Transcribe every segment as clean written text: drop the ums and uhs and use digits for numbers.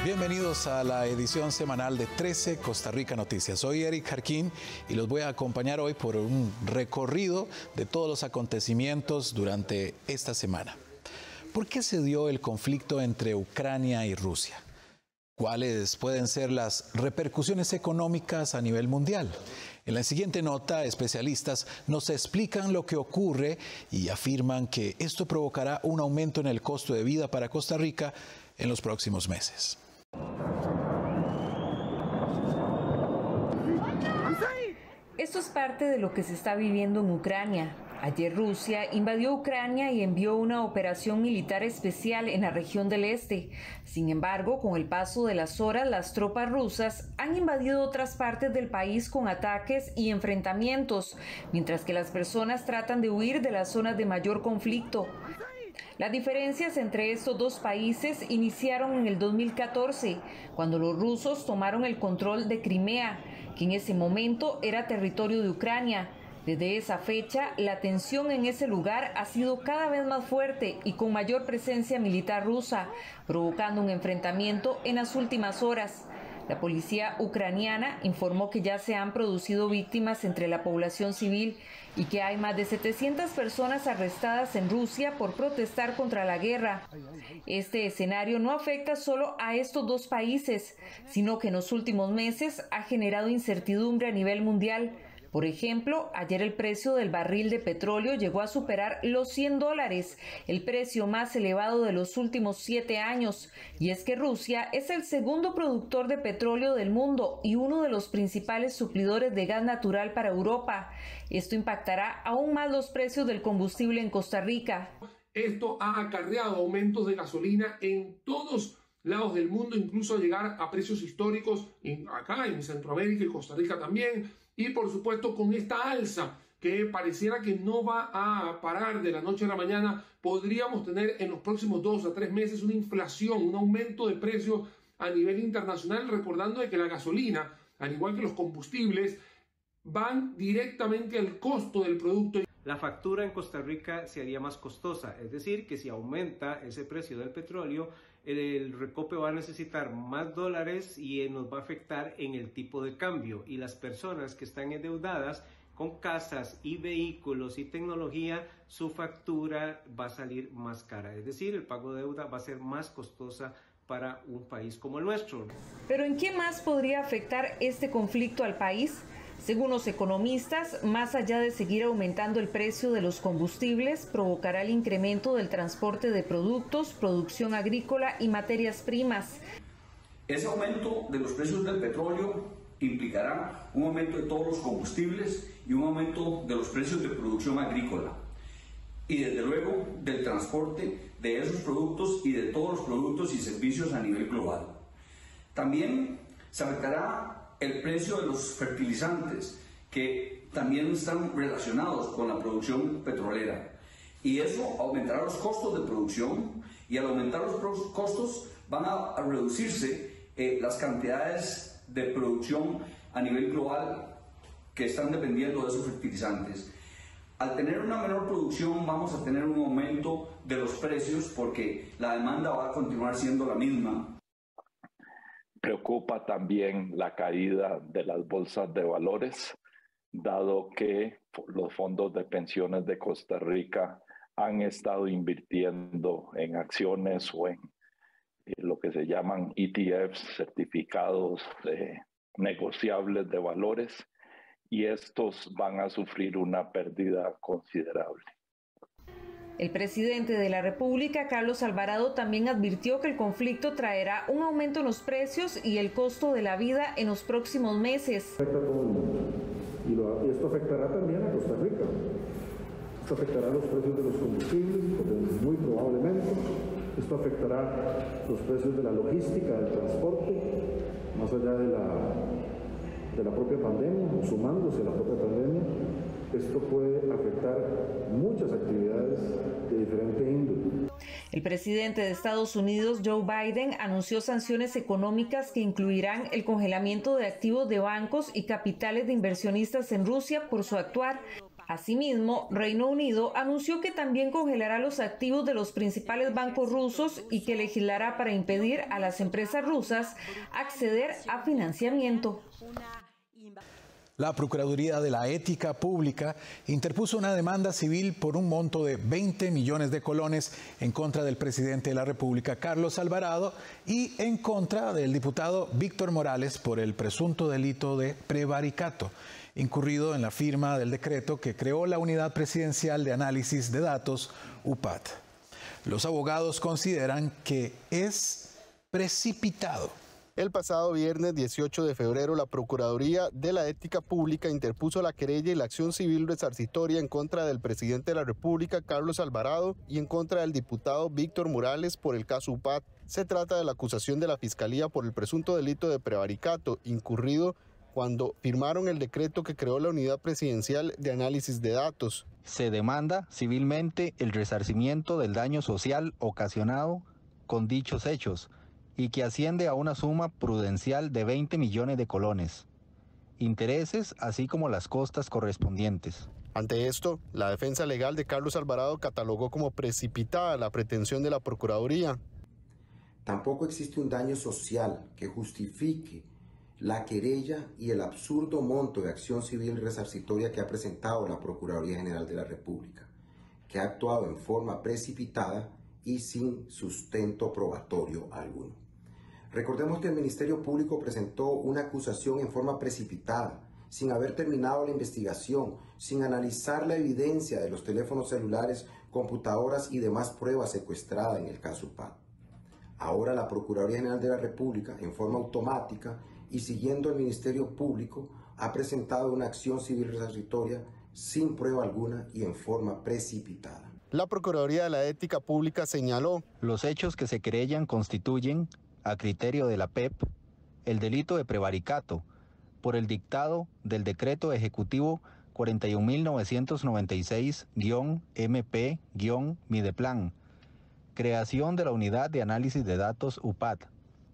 Bienvenidos a la edición semanal de 13 Costa Rica Noticias. Soy Eric Jarquín y los voy a acompañar hoy por un recorrido de todos los acontecimientos durante esta semana. ¿Por qué se dio el conflicto entre Ucrania y Rusia? ¿Cuáles pueden ser las repercusiones económicas a nivel mundial? En la siguiente nota, especialistas nos explican lo que ocurre y afirman que esto provocará un aumento en el costo de vida para Costa Rica en los próximos meses. Esto es parte de lo que se está viviendo en Ucrania. Ayer Rusia invadió Ucrania y envió una operación militar especial en la región del este. Sin embargo, con el paso de las horas, las tropas rusas han invadido otras partes del país con ataques y enfrentamientos, mientras que las personas tratan de huir de las zonas de mayor conflicto. Las diferencias entre estos dos países iniciaron en el 2014, cuando los rusos tomaron el control de Crimea, que en ese momento era territorio de Ucrania. Desde esa fecha, la tensión en ese lugar ha sido cada vez más fuerte y con mayor presencia militar rusa, provocando un enfrentamiento en las últimas horas. La policía ucraniana informó que ya se han producido víctimas entre la población civil y que hay más de 700 personas arrestadas en Rusia por protestar contra la guerra. Este escenario no afecta solo a estos dos países, sino que en los últimos meses ha generado incertidumbre a nivel mundial. Por ejemplo, ayer el precio del barril de petróleo llegó a superar los $100, el precio más elevado de los últimos 7 años. Y es que Rusia es el segundo productor de petróleo del mundo y uno de los principales suplidores de gas natural para Europa. Esto impactará aún más los precios del combustible en Costa Rica. Esto ha acarreado aumentos de gasolina en todos lados del mundo, incluso llegar a precios históricos acá en Centroamérica y Costa Rica también. Y por supuesto con esta alza que pareciera que no va a parar de la noche a la mañana, podríamos tener en los próximos 2 a 3 meses una inflación, un aumento de precios a nivel internacional, recordando de que la gasolina, al igual que los combustibles, van directamente al costo del producto. La factura en Costa Rica se haría más costosa, es decir, que si aumenta ese precio del petróleo, el recope va a necesitar más dólares y nos va a afectar en el tipo de cambio. Y las personas que están endeudadas con casas y vehículos y tecnología, su factura va a salir más cara. Es decir, el pago de deuda va a ser más costosa para un país como el nuestro. ¿Pero en qué más podría afectar este conflicto al país? Según los economistas, más allá de seguir aumentando el precio de los combustibles, provocará el incremento del transporte de productos, producción agrícola y materias primas. Ese aumento de los precios del petróleo implicará un aumento de todos los combustibles y un aumento de los precios de producción agrícola. Y desde luego del transporte de esos productos y de todos los productos y servicios a nivel global. También se afectará el precio de los fertilizantes, que también están relacionados con la producción petrolera. Y eso aumentará los costos de producción, y al aumentar los costos van a reducirse las cantidades de producción a nivel global que están dependiendo de esos fertilizantes. Al tener una menor producción vamos a tener un aumento de los precios porque la demanda va a continuar siendo la misma. Preocupa también la caída de las bolsas de valores, dado que los fondos de pensiones de Costa Rica han estado invirtiendo en acciones o en lo que se llaman ETFs, certificados negociables de valores, y estos van a sufrir una pérdida considerable. El presidente de la República, Carlos Alvarado, también advirtió que el conflicto traerá un aumento en los precios y el costo de la vida en los próximos meses. Afecta a todo el mundo. Y esto afectará también a Costa Rica. Esto afectará los precios de los combustibles, muy probablemente. Esto afectará los precios de la logística, del transporte, más allá de la propia pandemia, o sumándose a la propia pandemia. Esto puede afectar muchas actividades de diferente índole. El presidente de Estados Unidos, Joe Biden, anunció sanciones económicas que incluirán el congelamiento de activos de bancos y capitales de inversionistas en Rusia por su actuar. Asimismo, Reino Unido anunció que también congelará los activos de los principales bancos rusos y que legislará para impedir a las empresas rusas acceder a financiamiento. La Procuraduría de la Ética Pública interpuso una demanda civil por un monto de 20 millones de colones en contra del presidente de la República, Carlos Alvarado, y en contra del diputado Víctor Morales por el presunto delito de prevaricato, incurrido en la firma del decreto que creó la Unidad Presidencial de Análisis de Datos, UPAD. Los abogados consideran que es precipitado. El pasado viernes 18 de febrero, la Procuraduría de la Ética Pública interpuso la querella y la acción civil resarcitoria en contra del presidente de la República, Carlos Alvarado, y en contra del diputado Víctor Morales por el caso UPAD. Se trata de la acusación de la Fiscalía por el presunto delito de prevaricato, incurrido cuando firmaron el decreto que creó la Unidad Presidencial de Análisis de Datos. Se demanda civilmente el resarcimiento del daño social ocasionado con dichos hechos, y que asciende a una suma prudencial de 20 millones de colones, intereses así como las costas correspondientes. Ante esto, la defensa legal de Carlos Alvarado catalogó como precipitada la pretensión de la Procuraduría. Tampoco existe un daño social que justifique la querella y el absurdo monto de acción civil resarcitoria que ha presentado la Procuraduría General de la República, que ha actuado en forma precipitada y sin sustento probatorio alguno. Recordemos que el Ministerio Público presentó una acusación en forma precipitada, sin haber terminado la investigación, sin analizar la evidencia de los teléfonos celulares, computadoras y demás pruebas secuestradas en el caso UPAD. Ahora la Procuraduría General de la República, en forma automática y siguiendo el Ministerio Público, ha presentado una acción civil resarcitoria sin prueba alguna y en forma precipitada. La Procuraduría de la Ética Pública señaló: los hechos que se querellan constituyen, a criterio de la PEP, el delito de prevaricato por el dictado del Decreto Ejecutivo 41.996-MP-Mideplan, creación de la Unidad de Análisis de Datos UPAD,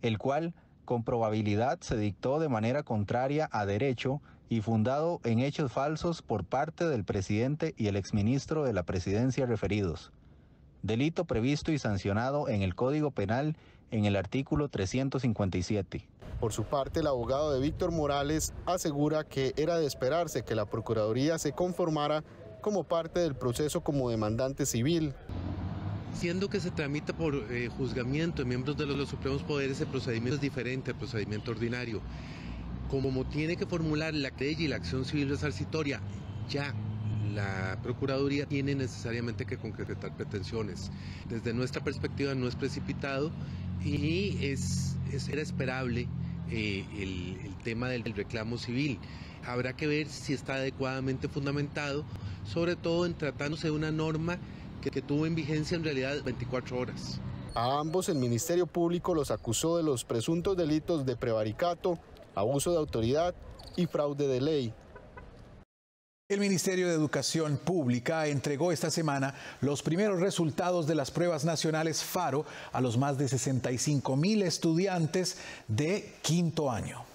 el cual con probabilidad se dictó de manera contraria a derecho y fundado en hechos falsos por parte del presidente y el exministro de la Presidencia referidos. Delito previsto y sancionado en el Código Penal en el artículo 357. Por su parte, el abogado de Víctor Morales asegura que era de esperarse que la Procuraduría se conformara como parte del proceso como demandante civil. Siendo que se tramita por juzgamiento de miembros de los supremos poderes, el procedimiento es diferente al procedimiento ordinario. Como tiene que formular la querella y la acción civil resarcitoria, ya la Procuraduría tiene necesariamente que concretar pretensiones. Desde nuestra perspectiva no es precipitado y era esperable el tema del reclamo civil. Habrá que ver si está adecuadamente fundamentado, sobre todo en tratándose de una norma que tuvo en vigencia en realidad 24 horas. A ambos el Ministerio Público los acusó de los presuntos delitos de prevaricato, abuso de autoridad y fraude de ley. El Ministerio de Educación Pública entregó esta semana los primeros resultados de las pruebas nacionales FARO a los más de 65,000 estudiantes de quinto año.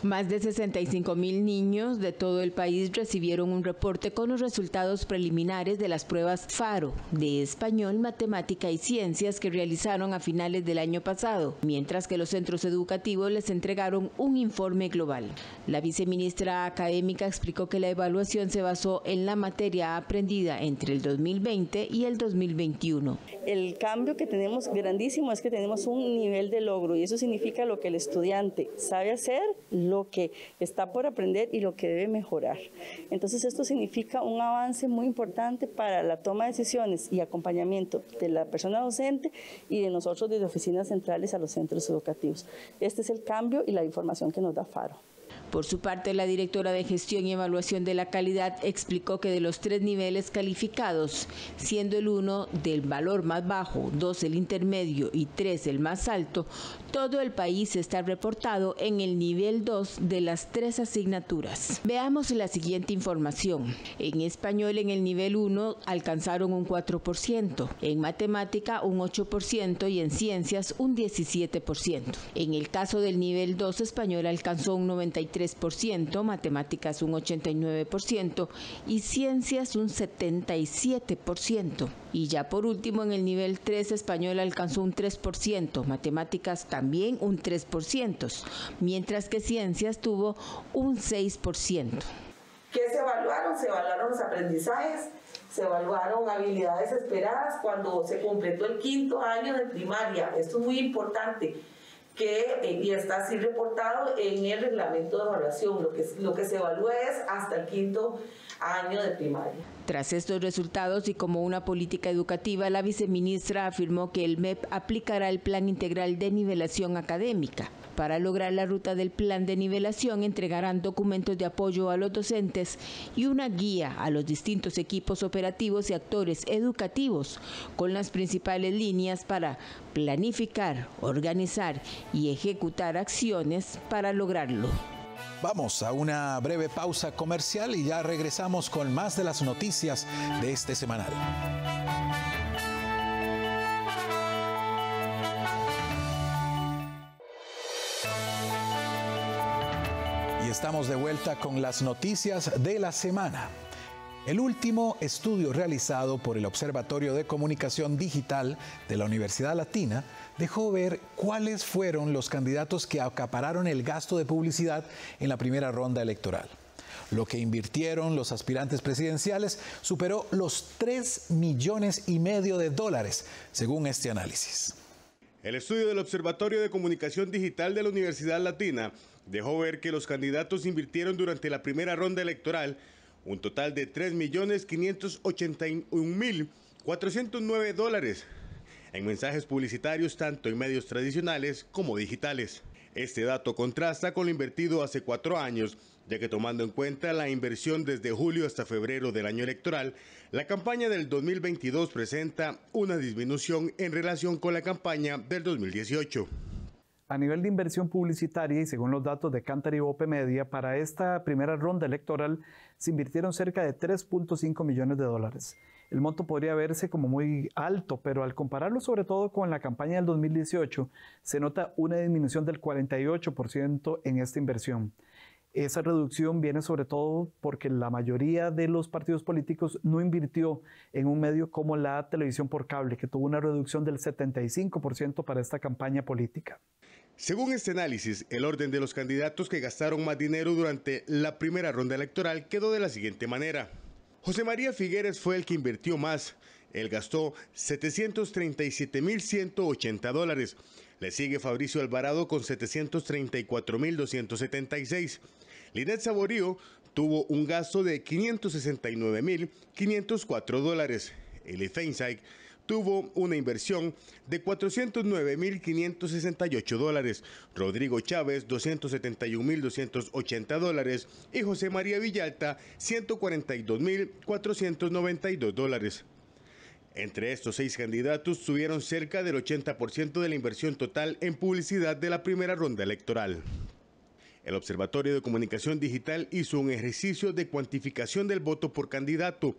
Más de 65,000 niños de todo el país recibieron un reporte con los resultados preliminares de las pruebas FARO de español, matemática y ciencias que realizaron a finales del año pasado, mientras que los centros educativos les entregaron un informe global. La viceministra académica explicó que la evaluación se basó en la materia aprendida entre el 2020 y el 2021. El cambio que tenemos grandísimo es que tenemos un nivel de logro y eso significa lo que el estudiante sabe hacer, lo que está por aprender y lo que debe mejorar. Entonces esto significa un avance muy importante para la toma de decisiones y acompañamiento de la persona docente y de nosotros desde oficinas centrales a los centros educativos. Este es el cambio y la información que nos da FARO. Por su parte, la directora de Gestión y Evaluación de la Calidad explicó que de los 3 niveles calificados, siendo el 1 del valor más bajo, 2 el intermedio y 3 el más alto, todo el país está reportado en el nivel 2 de las 3 asignaturas. Veamos la siguiente información. En español, en el nivel 1 alcanzaron un 4%, en matemática un 8% y en ciencias un 17%. En el caso del nivel 2, español alcanzó un 93%, matemáticas un 89% y ciencias un 77%. Y ya por último, en el nivel 3, español alcanzó un 3%, matemáticas también un 3%, mientras que ciencias tuvo un 6%. ¿Qué se evaluaron? Se evaluaron los aprendizajes, se evaluaron habilidades esperadas cuando se completó el 5º año de primaria. Esto es muy importante, y está así reportado en el reglamento de evaluación. Lo que se evalúa es hasta el 5º año de primaria. Tras estos resultados y como una política educativa, la viceministra afirmó que el MEP aplicará el Plan Integral de Nivelación Académica. Para lograr la ruta del plan de nivelación, entregarán documentos de apoyo a los docentes y una guía a los distintos equipos operativos y actores educativos con las principales líneas para planificar, organizar y ejecutar acciones para lograrlo. Vamos a una breve pausa comercial y ya regresamos con más de las noticias de este semanal. Y estamos de vuelta con las noticias de la semana. El último estudio realizado por el Observatorio de Comunicación Digital de la Universidad Latina dejó ver cuáles fueron los candidatos que acapararon el gasto de publicidad en la primera ronda electoral. Lo que invirtieron los aspirantes presidenciales superó los $3,5 millones de dólares, según este análisis. El estudio del Observatorio de Comunicación Digital de la Universidad Latina dejó ver que los candidatos invirtieron durante la primera ronda electoral un total de $3,581,409 en mensajes publicitarios tanto en medios tradicionales como digitales. Este dato contrasta con lo invertido hace 4 años, ya que tomando en cuenta la inversión desde julio hasta febrero del año electoral, la campaña del 2022 presenta una disminución en relación con la campaña del 2018. A nivel de inversión publicitaria y según los datos de Kantar y Bope Media, para esta primera ronda electoral se invirtieron cerca de $3,5 millones de dólares. El monto podría verse como muy alto, pero al compararlo sobre todo con la campaña del 2018, se nota una disminución del 48% en esta inversión. Esa reducción viene sobre todo porque la mayoría de los partidos políticos no invirtió en un medio como la televisión por cable, que tuvo una reducción del 75% para esta campaña política. Según este análisis, el orden de los candidatos que gastaron más dinero durante la primera ronda electoral quedó de la siguiente manera. José María Figueres fue el que invirtió más. Él gastó $737,180. Le sigue Fabricio Alvarado con $734,276. Linet Saborío tuvo un gasto de $569,504. Eli Feinsaig tuvo una inversión de $409,568, Rodrigo Chávez $271,280 y José María Villalta $142,492. Entre estos 6 candidatos tuvieron cerca del 80% de la inversión total en publicidad de la primera ronda electoral. El Observatorio de Comunicación Digital hizo un ejercicio de cuantificación del voto por candidato,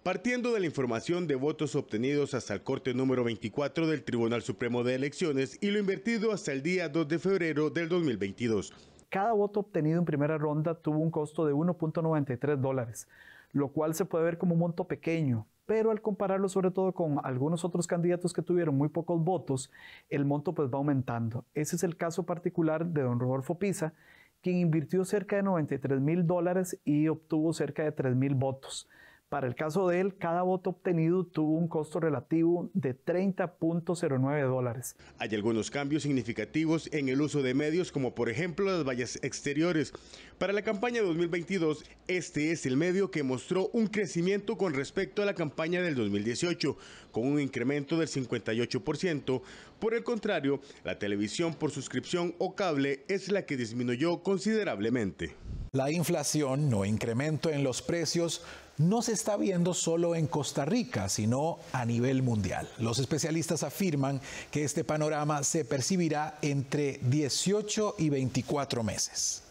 partiendo de la información de votos obtenidos hasta el corte número 24 del Tribunal Supremo de Elecciones y lo invertido hasta el día 2 de febrero del 2022. Cada voto obtenido en primera ronda tuvo un costo de $1.93, lo cual se puede ver como un monto pequeño, pero al compararlo sobre todo con algunos otros candidatos que tuvieron muy pocos votos, el monto pues va aumentando. Ese es el caso particular de don Rodolfo Pisa, quien invirtió cerca de $93,000 y obtuvo cerca de 3,000 votos. Para el caso de él, cada voto obtenido tuvo un costo relativo de $30.09. Hay algunos cambios significativos en el uso de medios, como por ejemplo las vallas exteriores. Para la campaña 2022, este es el medio que mostró un crecimiento con respecto a la campaña del 2018, con un incremento del 58%. Por el contrario, la televisión por suscripción o cable es la que disminuyó considerablemente. La inflación o incremento en los precios no se está viendo solo en Costa Rica, sino a nivel mundial. Los especialistas afirman que este panorama se percibirá entre 18 y 24 meses.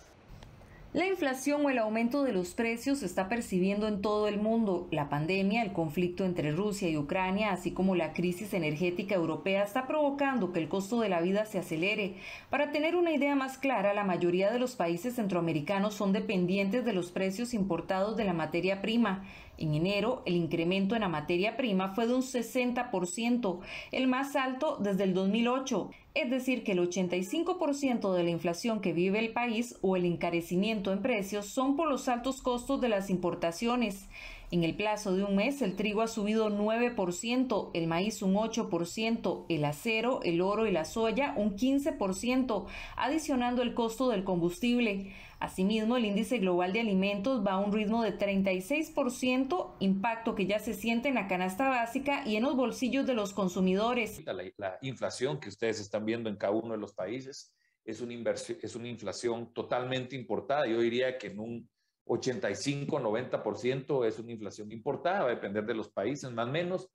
La inflación o el aumento de los precios se está percibiendo en todo el mundo. La pandemia, el conflicto entre Rusia y Ucrania, así como la crisis energética europea, está provocando que el costo de la vida se acelere. Para tener una idea más clara, la mayoría de los países centroamericanos son dependientes de los precios importados de la materia prima. En enero, el incremento en la materia prima fue de un 60%, el más alto desde el 2008. Es decir, que el 85% de la inflación que vive el país o el encarecimiento en precios son por los altos costos de las importaciones. En el plazo de un mes, el trigo ha subido 9%, el maíz un 8%, el acero, el oro y la soya un 15%, adicionando el costo del combustible. Asimismo, el índice global de alimentos va a un ritmo de 36%, impacto que ya se siente en la canasta básica y en los bolsillos de los consumidores. La inflación que ustedes están viendo en cada uno de los países es una inflación totalmente importada. Yo diría que en un 85-90% es una inflación importada, va a depender de los países más o menos,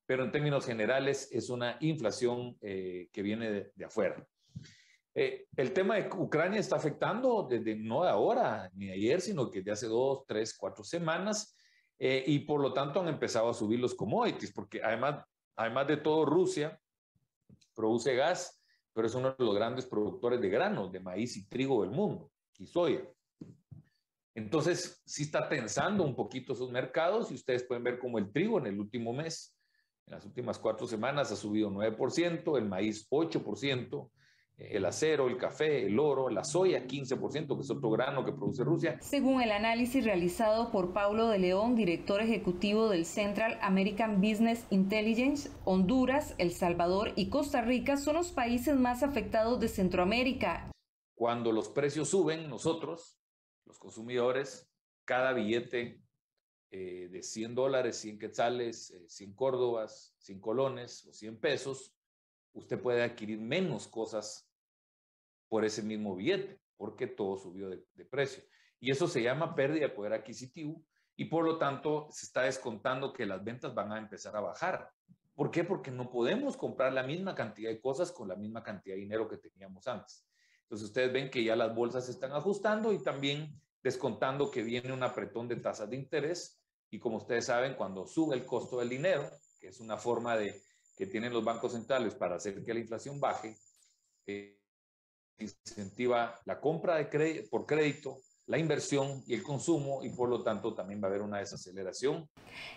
pero en términos generales es una inflación que viene de afuera. El tema de Ucrania está afectando desde no de ahora ni de ayer, sino que de hace 2, 3, 4 semanas y por lo tanto han empezado a subir los commodities, porque además de todo Rusia produce gas, pero es uno de los grandes productores de granos, de maíz y trigo del mundo, y soya. Entonces, sí está tensando un poquito esos mercados y ustedes pueden ver como el trigo en el último mes, en las últimas 4 semanas ha subido 9%, el maíz 8%, el acero, el café, el oro, la soya 15%, que es otro grano que produce Rusia. Según el análisis realizado por Paulo de León, director ejecutivo del Central American Business Intelligence, Honduras, El Salvador y Costa Rica son los países más afectados de Centroamérica. Cuando los precios suben, nosotros, los consumidores, cada billete de $100, 100 quetzales, 100 córdobas, 100 colones o 100 pesos, usted puede adquirir menos cosas por ese mismo billete, porque todo subió de precio. Y eso se llama pérdida de poder adquisitivo y por lo tanto se está descontando que las ventas van a empezar a bajar. ¿Por qué? Porque no podemos comprar la misma cantidad de cosas con la misma cantidad de dinero que teníamos antes. Entonces ustedes ven que ya las bolsas se están ajustando y también descontando que viene un apretón de tasas de interés y como ustedes saben, cuando sube el costo del dinero, que es una forma que tienen los bancos centrales para hacer que la inflación baje, incentiva la compra por crédito, la inversión y el consumo y por lo tanto también va a haber una desaceleración.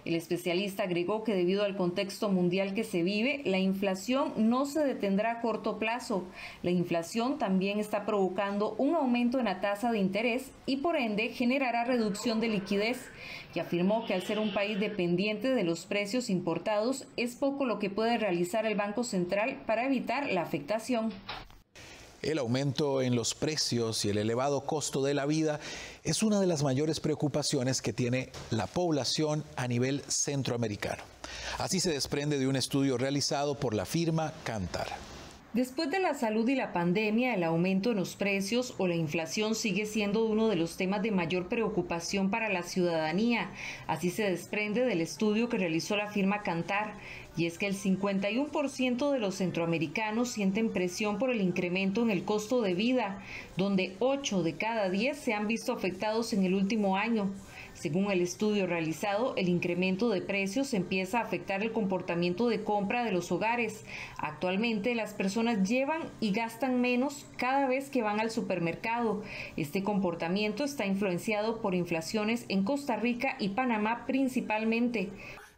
El especialista agregó que debido al contexto mundial que se vive, la inflación no se detendrá a corto plazo. La inflación también está provocando un aumento en la tasa de interés y por ende generará reducción de liquidez. Y afirmó que al ser un país dependiente de los precios importados, es poco lo que puede realizar el Banco Central para evitar la afectación. El aumento en los precios y el elevado costo de la vida es una de las mayores preocupaciones que tiene la población a nivel centroamericano. Así se desprende de un estudio realizado por la firma Kantar. Después de la salud y la pandemia, el aumento en los precios o la inflación sigue siendo uno de los temas de mayor preocupación para la ciudadanía. Así se desprende del estudio que realizó la firma Kantar. Y es que el 51% de los centroamericanos sienten presión por el incremento en el costo de vida, donde 8 de cada 10 se han visto afectados en el último año. Según el estudio realizado, el incremento de precios empieza a afectar el comportamiento de compra de los hogares. Actualmente, las personas llevan y gastan menos cada vez que van al supermercado. Este comportamiento está influenciado por inflaciones en Costa Rica y Panamá principalmente.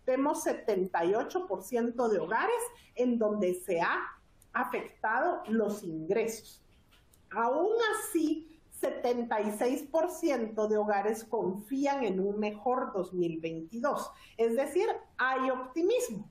Vemos 78% de hogares en donde se ha afectado los ingresos. Aún así, 76% de hogares confían en un mejor 2022. Es decir, hay optimismo.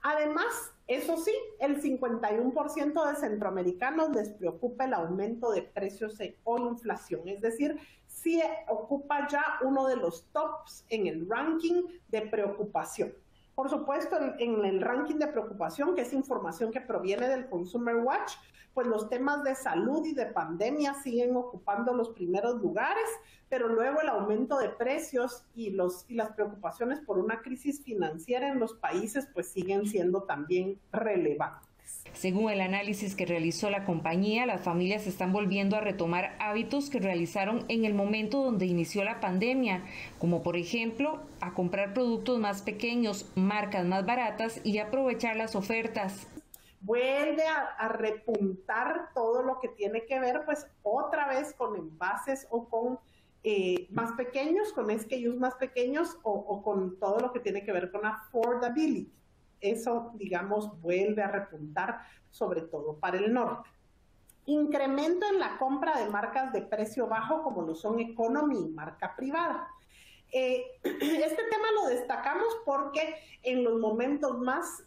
Además, eso sí, el 51% de centroamericanos les preocupa el aumento de precios o inflación. Es decir, sí ocupa ya uno de los tops en el ranking de preocupación. Por supuesto, en el ranking de preocupación, que es información que proviene del Consumer Watch, pues los temas de salud y de pandemia siguen ocupando los primeros lugares, pero luego el aumento de precios y las preocupaciones por una crisis financiera en los países pues siguen siendo también relevantes. Según el análisis que realizó la compañía, las familias están volviendo a retomar hábitos que realizaron en el momento donde inició la pandemia, como por ejemplo a comprar productos más pequeños, marcas más baratas y aprovechar las ofertas. Vuelve a repuntar todo lo que tiene que ver pues otra vez con envases o con más pequeños, con SKUs más pequeños o con todo lo que tiene que ver con affordability. Eso, digamos, vuelve a repuntar, sobre todo para el norte. Incremento en la compra de marcas de precio bajo, como lo son Economy y marca privada. Este tema lo destacamos porque en los momentos más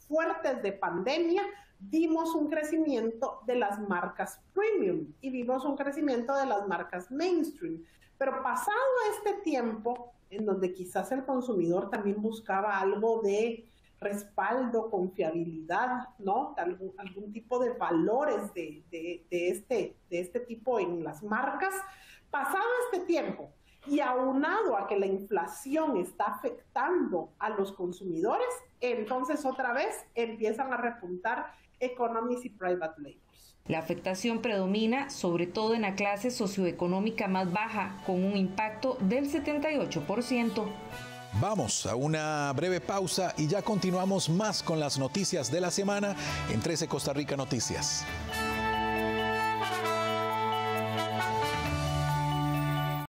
fuertes de pandemia vimos un crecimiento de las marcas premium y vimos un crecimiento de las marcas mainstream. Pero pasado este tiempo, en donde quizás el consumidor también buscaba algo de respaldo, confiabilidad, ¿no? Algún tipo de valores de este tipo en las marcas. Pasado este tiempo y aunado a que la inflación está afectando a los consumidores, entonces otra vez empiezan a repuntar economies y private labels. La afectación predomina sobre todo en la clase socioeconómica más baja, con un impacto del 78%. Vamos a una breve pausa y ya continuamos más con las noticias de la semana en 13 Costa Rica Noticias.